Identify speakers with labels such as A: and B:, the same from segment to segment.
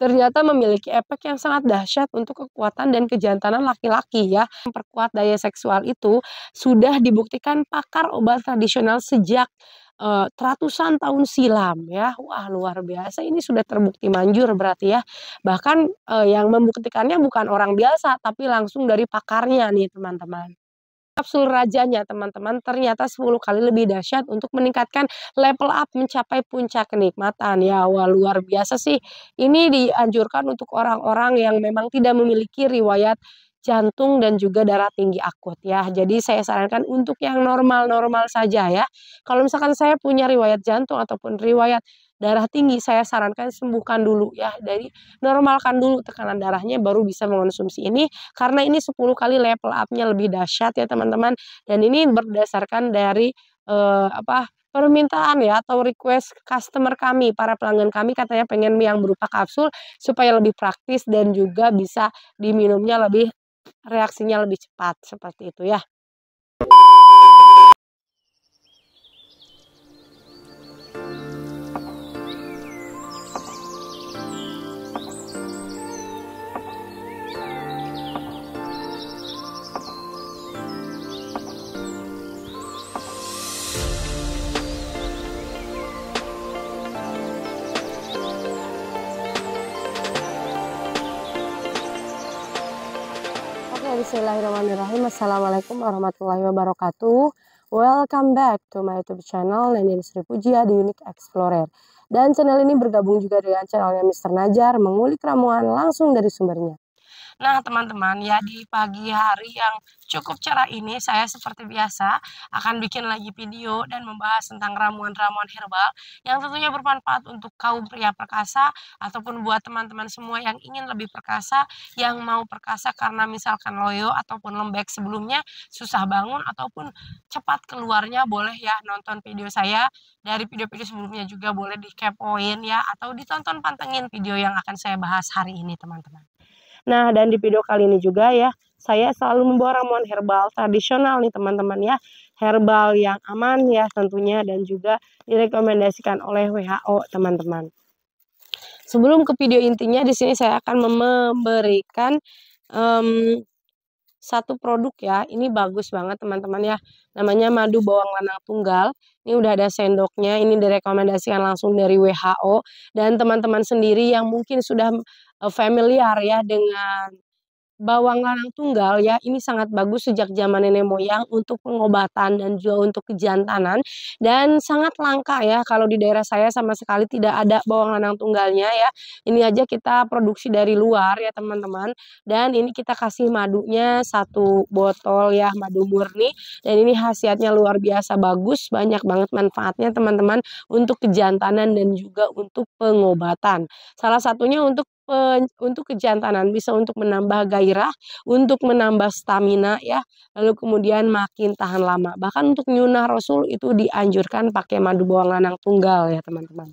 A: ternyata memiliki efek yang sangat dahsyat untuk kekuatan dan kejantanan laki-laki ya. Memperkuat daya seksual itu sudah dibuktikan pakar obat tradisional sejak ratusan tahun silam ya. Wah, luar biasa ini sudah terbukti manjur berarti ya. Bahkan, yang membuktikannya bukan orang biasa tapi langsung dari pakarnya nih teman-teman. Kapsul rajanya teman-teman ternyata 10 kali lebih dahsyat untuk meningkatkan level up mencapai puncak kenikmatan. Ya, wah luar biasa sih. Ini dianjurkan untuk orang-orang yang memang tidak memiliki riwayat jantung dan juga darah tinggi akut ya. Jadi saya sarankan untuk yang normal-normal saja ya. Kalau misalkan saya punya riwayat jantung ataupun riwayat darah tinggi, saya sarankan sembuhkan dulu ya. Jadi normalkan dulu tekanan darahnya baru bisa mengonsumsi ini karena ini 10 kali level up-nya lebih dahsyat ya teman-teman, dan ini berdasarkan dari, permintaan ya atau request customer kami, para pelanggan kami katanya pengen yang berupa kapsul supaya lebih praktis dan juga bisa diminumnya lebih reaksinya lebih cepat, seperti itu ya. Oke, bismillahirrahmanirrahim. Assalamualaikum warahmatullahi wabarakatuh. Welcome back to my YouTube channel Nenin Sri Pujia di Unique Explorer. Dan channel ini bergabung juga dengan channelnya Mr. Najar, mengulik ramuan langsung dari sumbernya. Nah, teman-teman, ya di pagi hari yang cukup cerah ini saya seperti biasa akan bikin lagi video dan membahas tentang ramuan-ramuan herbal yang tentunya bermanfaat untuk kaum pria perkasa ataupun buat teman-teman semua yang ingin lebih perkasa, yang mau perkasa karena misalkan loyo ataupun lembek sebelumnya, susah bangun ataupun cepat keluarnya, boleh ya nonton video saya. Dari video-video sebelumnya juga boleh dikepoin ya atau ditonton pantengin video yang akan saya bahas hari ini, teman-teman. Nah, dan di video kali ini juga ya, saya selalu membawa ramuan herbal tradisional nih teman-teman ya. Herbal yang aman ya tentunya dan juga direkomendasikan oleh WHO teman-teman. Sebelum ke video intinya, di sini saya akan memberikan satu produk ya. Ini bagus banget teman-teman ya. Namanya madu bawang lanang tunggal. Ini udah ada sendoknya. Ini direkomendasikan langsung dari WHO. Dan teman-teman sendiri yang mungkin sudah familiar ya dengan bawang lanang tunggal ya, ini sangat bagus sejak zaman nenek moyang untuk pengobatan dan juga untuk kejantanan, dan sangat langka ya kalau di daerah saya sama sekali tidak ada bawang lanang tunggalnya ya. Ini aja kita produksi dari luar ya teman-teman, dan ini kita kasih madunya satu botol ya, madu murni, dan ini khasiatnya luar biasa bagus, banyak banget manfaatnya teman-teman untuk kejantanan dan juga untuk pengobatan. Salah satunya untuk kejantanan, bisa untuk menambah gairah, untuk menambah stamina ya, lalu kemudian makin tahan lama. Bahkan untuk nyunah rasul itu dianjurkan pakai madu bawang lanang tunggal ya teman-teman.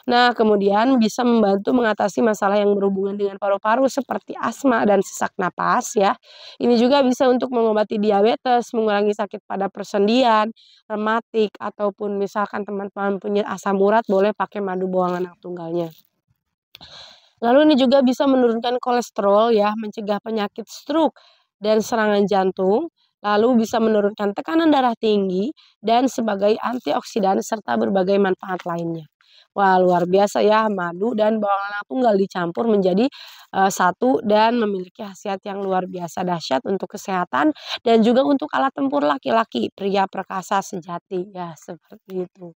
A: Nah, kemudian bisa membantu mengatasi masalah yang berhubungan dengan paru-paru seperti asma dan sesak napas ya. Ini juga bisa untuk mengobati diabetes, mengurangi sakit pada persendian, rematik, ataupun misalkan teman-teman punya asam urat boleh pakai madu bawang lanang tunggalnya. Lalu ini juga bisa menurunkan kolesterol ya, mencegah penyakit stroke dan serangan jantung, lalu bisa menurunkan tekanan darah tinggi dan sebagai antioksidan serta berbagai manfaat lainnya. Wah, luar biasa ya, madu dan bawang lanang tunggal dicampur menjadi satu dan memiliki khasiat yang luar biasa dahsyat untuk kesehatan dan juga untuk alat tempur laki-laki, pria perkasa sejati ya, seperti itu.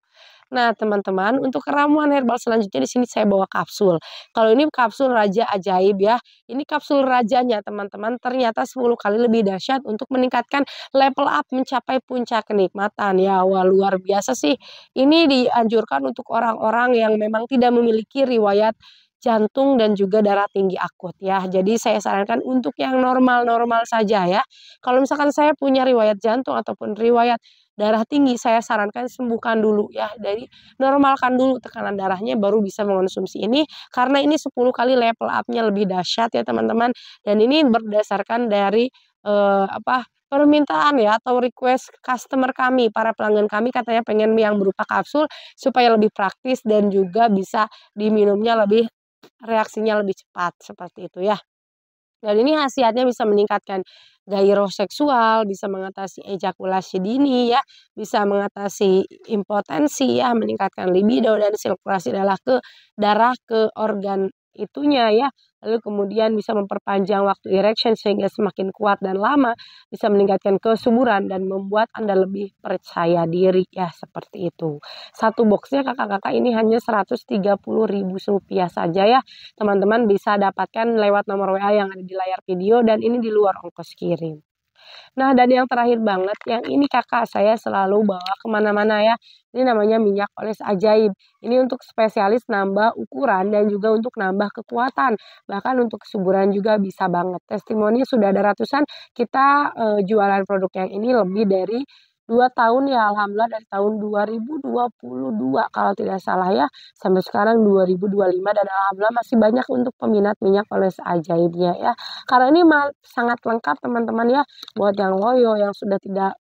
A: Nah, teman-teman, untuk ramuan herbal selanjutnya di sini saya bawa kapsul. Kalau ini kapsul raja ajaib ya. Ini kapsul rajanya teman-teman ternyata 10 kali lebih dahsyat untuk meningkatkan level up mencapai puncak kenikmatan. Ya, wah luar biasa sih. Ini dianjurkan untuk orang-orang yang memang tidak memiliki riwayat jantung dan juga darah tinggi akut ya. Jadi saya sarankan untuk yang normal-normal saja ya. Kalau misalkan saya punya riwayat jantung ataupun riwayat darah tinggi, saya sarankan sembuhkan dulu ya. Jadi normalkan dulu tekanan darahnya baru bisa mengonsumsi ini karena ini 10 kali level up-nya lebih dahsyat ya teman-teman. Dan ini berdasarkan dari permintaan ya atau request customer kami, para pelanggan kami katanya pengen yang berupa kapsul supaya lebih praktis dan juga bisa diminumnya lebih reaksinya lebih cepat, seperti itu ya. Dan ini khasiatnya bisa meningkatkan gairah seksual, bisa mengatasi ejakulasi dini ya, bisa mengatasi impotensi ya, meningkatkan libido dan sirkulasi darah ke organ itunya ya. Lalu kemudian bisa memperpanjang waktu erection sehingga semakin kuat dan lama, bisa meningkatkan kesuburan dan membuat Anda lebih percaya diri ya, seperti itu. Satu boxnya kakak-kakak ini hanya Rp130.000 saja ya. Teman-teman bisa dapatkan lewat nomor WA yang ada di layar video dan ini di luar ongkos kirim. Nah, dan yang terakhir banget, yang ini Kakak saya selalu bawa kemana-mana ya. Ini namanya minyak oles ajaib. Ini untuk spesialis nambah ukuran dan juga untuk nambah kekuatan. Bahkan untuk kesuburan juga bisa banget. Testimoni sudah ada ratusan. Kita jualan produk yang ini lebih dari 2 tahun ya, alhamdulillah dari tahun 2022 kalau tidak salah ya, sampai sekarang 2025 dan alhamdulillah masih banyak untuk peminat minyak oles ajaibnya ya. Karena ini sangat lengkap teman-teman ya, buat yang loyo, yang sudah tidak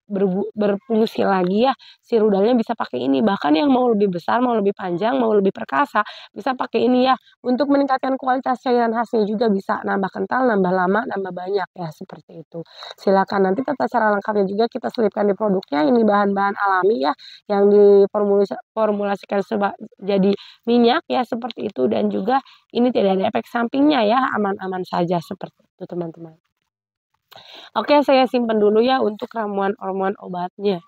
A: berfungsi lagi ya, si rudalnya bisa pakai ini. Bahkan yang mau lebih besar, mau lebih panjang, mau lebih perkasa, bisa pakai ini ya. Untuk meningkatkan kualitas cairan khasnya juga bisa nambah kental, nambah lama, nambah banyak ya, seperti itu. Silakan nanti tata cara lengkapnya juga kita selipkan di produknya. Ini bahan-bahan alami ya, yang diformulasikan jadi minyak ya, seperti itu. Dan juga ini tidak ada efek sampingnya ya, aman-aman saja seperti itu teman-teman. Oke, saya simpan dulu ya untuk ramuan-ramuan obatnya.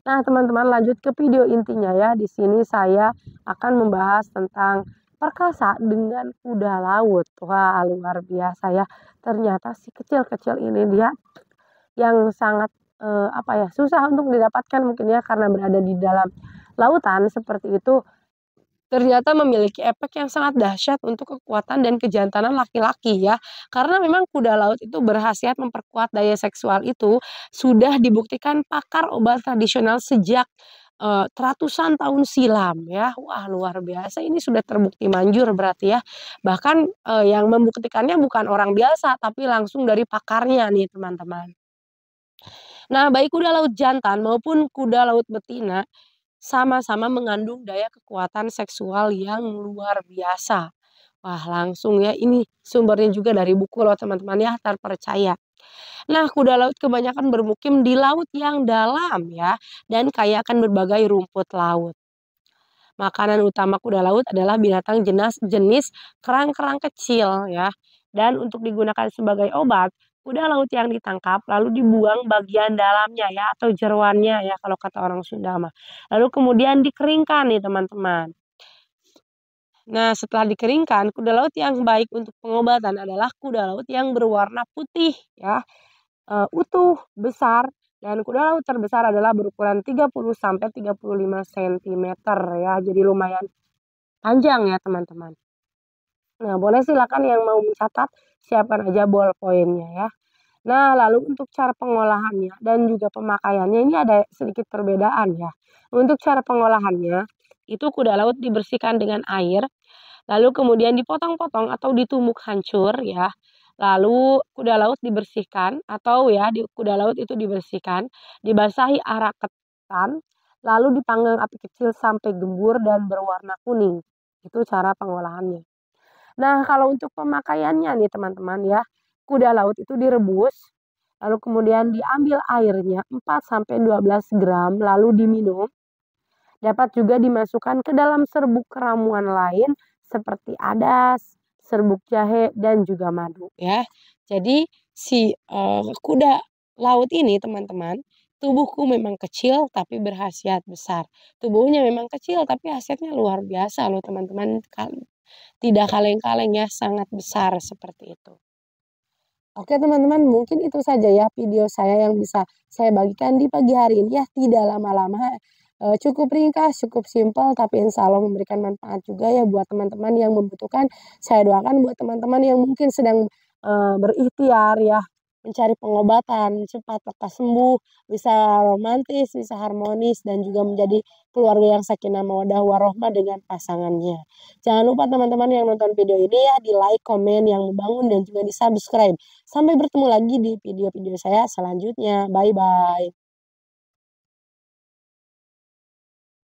A: Nah, teman-teman lanjut ke video intinya ya. Di sini saya akan membahas tentang perkasa dengan kuda laut. Wah, luar biasa ya. Ternyata si kecil-kecil ini dia yang sangat susah untuk didapatkan mungkin ya karena berada di dalam lautan seperti itu. Ternyata memiliki efek yang sangat dahsyat untuk kekuatan dan kejantanan laki-laki ya. Karena memang kuda laut itu berkhasiat memperkuat daya seksual itu sudah dibuktikan pakar obat tradisional sejak ratusan tahun silam ya. Wah, luar biasa ini sudah terbukti manjur berarti ya. Bahkan yang membuktikannya bukan orang biasa tapi langsung dari pakarnya nih teman-teman. Nah, baik kuda laut jantan maupun kuda laut betina sama-sama mengandung daya kekuatan seksual yang luar biasa. Wah, langsung ya ini sumbernya juga dari buku loh teman-teman ya, terpercaya. Nah, kuda laut kebanyakan bermukim di laut yang dalam ya dan kaya akan berbagai rumput laut. Makanan utama kuda laut adalah binatang jenis kerang-kerang kecil ya. Dan untuk digunakan sebagai obat, kuda laut yang ditangkap lalu dibuang bagian dalamnya ya atau jeroannya ya kalau kata orang Sunda mah. Lalu kemudian dikeringkan nih teman-teman. Nah, setelah dikeringkan, kuda laut yang baik untuk pengobatan adalah kuda laut yang berwarna putih ya, utuh, besar, dan kuda laut terbesar adalah berukuran 30 sampai 35 sentimeter ya, jadi lumayan panjang ya teman-teman. Nah, boleh silakan yang mau mencatat, siapkan aja ballpoint-nya ya. Nah, lalu untuk cara pengolahannya dan juga pemakaiannya ini ada sedikit perbedaan ya. Untuk cara pengolahannya, itu kuda laut dibersihkan dengan air, lalu kemudian dipotong-potong atau ditumbuk hancur ya. Lalu kuda laut dibersihkan atau ya kuda laut itu dibersihkan, dibasahi arak ketan, lalu dipanggang api kecil sampai gembur dan berwarna kuning. Itu cara pengolahannya. Nah, kalau untuk pemakaiannya nih teman-teman ya, kuda laut itu direbus, lalu kemudian diambil airnya 4 sampai 12 gram lalu diminum. Dapat juga dimasukkan ke dalam serbuk ramuan lain seperti adas, serbuk jahe, dan juga madu ya. Jadi si kuda laut ini teman-teman, tubuhku memang kecil tapi berkhasiat besar. Tubuhnya memang kecil tapi khasiatnya luar biasa loh teman-teman. Tidak kaleng-kaleng ya, sangat besar seperti itu. Oke teman-teman, mungkin itu saja ya video saya yang bisa saya bagikan di pagi hari ini ya, tidak lama-lama, cukup ringkas, cukup simpel, tapi insya Allah memberikan manfaat juga ya buat teman-teman yang membutuhkan. Saya doakan buat teman-teman yang mungkin sedang, berikhtiar ya, mencari pengobatan, cepat lekas sembuh, bisa romantis, bisa harmonis, dan juga menjadi keluarga yang sakinah mawaddah warohmah dengan pasangannya. Jangan lupa teman-teman yang nonton video ini ya, di-like, komen yang membangun, dan juga di-subscribe. Sampai bertemu lagi di video-video saya selanjutnya. Bye-bye.